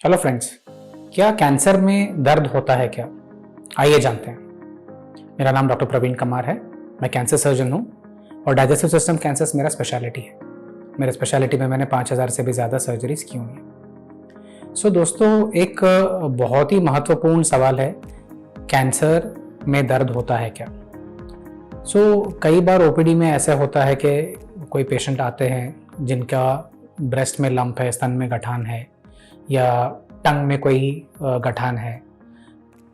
Hello friends, क्या cancer में दर्द होता है क्या? आइए जानते हैं। मेरा नाम डॉक्टर प्रवीण कुमार है। मैं कैंसर सर्जन हूं और डाइजेस्टिव सिस्टम कैंसर्स मेरा स्पेशलिटी है। मेरे स्पेशलिटी में मैंने 5000 से भी ज़्यादा सर्जरीज की हुई हैं। दोस्तों, एक बहुत ही महत्वपूर्ण सवाल है, कैंसर में दर्द होता है क्या? कई बार ओपीडी में ऐसा होता है कि कोई पेशेंट आते हैं जिनका ब्रेस्ट में लंप है, स्तन में गठान है, या टंग में कोई गठान है,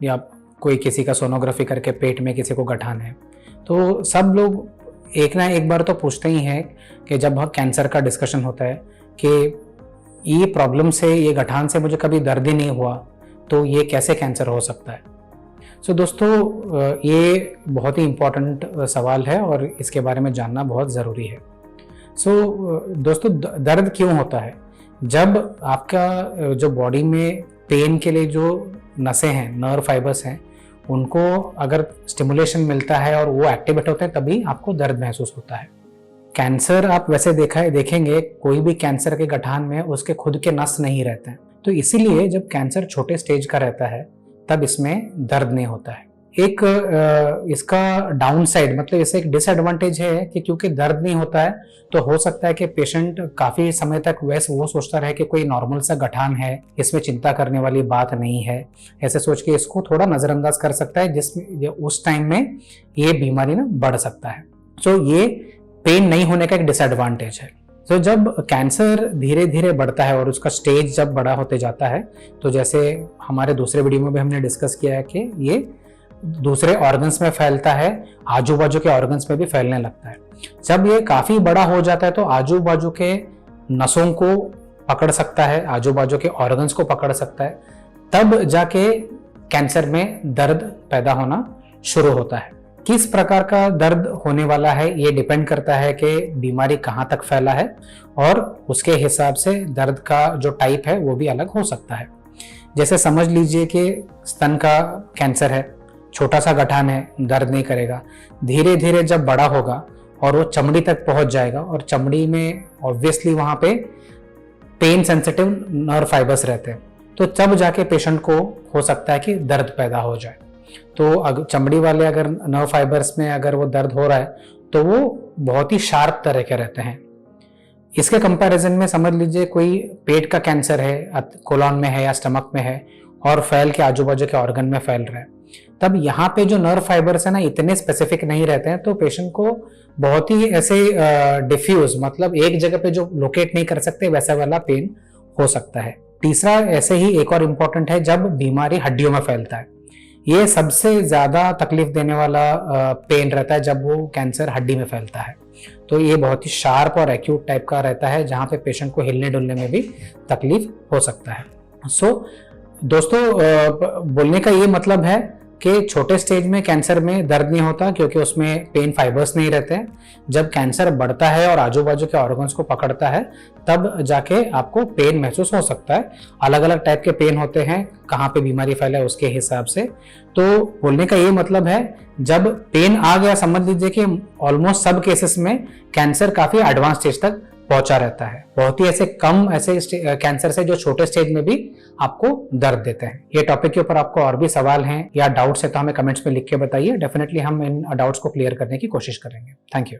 या कोई किसी का सोनोग्राफी करके पेट में किसी को गठान है। तो सब लोग एक ना एक बार तो पूछते ही हैं कि जब कैंसर का डिस्कशन होता है कि ये प्रॉब्लम से, ये गठान से मुझे कभी दर्द ही नहीं हुआ, तो ये कैसे कैंसर हो सकता है? दोस्तों, ये बहुत ही इम्पोर्टेंट सवाल है और इसके बारे में जानना बहुत ज़रूरी है। दोस्तों, दर्द क्यों होता है? जब आपका जो बॉडी में पेन के लिए जो नसें हैं, नर्व फाइबर्स हैं, उनको अगर स्टिमुलेशन मिलता है और वो एक्टिवेट होते हैं, तभी आपको दर्द महसूस होता है। कैंसर आप वैसे देखेंगे कोई भी कैंसर के गठान में उसके खुद के नस नहीं रहते हैं, तो इसीलिए जब कैंसर छोटे स्टेज का रहता है तब इसमें दर्द नहीं होता है। एक इसका डाउन साइड, मतलब इसे एक डिसएडवांटेज है कि क्योंकि दर्द नहीं होता है तो हो सकता है कि पेशेंट काफी समय तक वैसे वो सोचता रहे कि कोई नॉर्मल सा गठान है, इसमें चिंता करने वाली बात नहीं है, ऐसे सोच के इसको थोड़ा नजरअंदाज कर सकता है, जिसमें उस टाइम में ये बीमारी ना बढ़ सकता है। ये पेन नहीं होने का एक डिसएडवांटेज है। जब कैंसर धीरे धीरे बढ़ता है और उसका स्टेज जब बड़ा होते जाता है, तो जैसे हमारे दूसरे वीडियो में भी हमने डिस्कस किया है कि ये दूसरे ऑर्गन्स में फैलता है, आजू बाजू के ऑर्गन्स में भी फैलने लगता है। जब ये काफी बड़ा हो जाता है तो आजू बाजू के नसों को पकड़ सकता है, आजू बाजू के ऑर्गन्स को पकड़ सकता है, तब जाके कैंसर में दर्द पैदा होना शुरू होता है। किस प्रकार का दर्द होने वाला है ये डिपेंड करता है कि बीमारी कहाँ तक फैला है, और उसके हिसाब से दर्द का जो टाइप है वो भी अलग हो सकता है। जैसे समझ लीजिए कि स्तन का कैंसर है, छोटा सा गठान है, दर्द नहीं करेगा। धीरे धीरे जब बड़ा होगा और वो चमड़ी तक पहुंच जाएगा, और चमड़ी में ऑब्वियसली वहां पे पेन सेंसिटिव नर्व फाइबर्स रहते हैं, तो तब जाके पेशेंट को हो सकता है कि दर्द पैदा हो जाए। तो अगर चमड़ी वाले अगर नर्व फाइबर्स में अगर वो दर्द हो रहा है तो वो बहुत ही शार्प तरह के रहते हैं। इसके कंपैरिजन में समझ लीजिए कोई पेट का कैंसर है, कोलॉन में है या स्टमक में है, और फैल के आजू बाजू के ऑर्गन में फैल रहा है, तब यहाँ पे जो नर्व फाइबर्स है ना, इतने स्पेसिफिक नहीं रहते हैं, तो पेशेंट को बहुत ही ऐसे डिफ्यूज, मतलब एक जगह पे जो लोकेट नहीं कर सकते, वैसा वाला पेन हो सकता है। तीसरा ऐसे ही एक और इम्पोर्टेंट है, जब बीमारी हड्डियों में फैलता है। ये सबसे ज्यादा तकलीफ देने वाला पेन रहता है जब वो कैंसर हड्डी में फैलता है। तो ये बहुत ही शार्प और एक्यूट टाइप का रहता है, जहाँ पे पेशेंट को हिलने डुलने में भी तकलीफ हो सकता है। दोस्तों, बोलने का ये मतलब है कि छोटे स्टेज में कैंसर में दर्द नहीं होता क्योंकि उसमें पेन फाइबर्स नहीं रहते हैं। जब कैंसर बढ़ता है और आजू बाजू के ऑर्गन्स को पकड़ता है, तब जाके आपको पेन महसूस हो सकता है। अलग अलग टाइप के पेन होते हैं, कहाँ पे बीमारी फैला है उसके हिसाब से। तो बोलने का ये मतलब है, जब पेन आ गया, समझ लीजिए कि ऑलमोस्ट सब केसेस में कैंसर काफी एडवांस स्टेज तक पहुंचा रहता है। बहुत ही ऐसे कम ऐसे कैंसर से जो छोटे स्टेज में भी आपको दर्द देते हैं। ये टॉपिक के ऊपर आपको और भी सवाल हैं या डाउट्स है तो हमें कमेंट्स में लिख के बताइए। डेफिनेटली हम इन डाउट्स को क्लियर करने की कोशिश करेंगे। Thank you.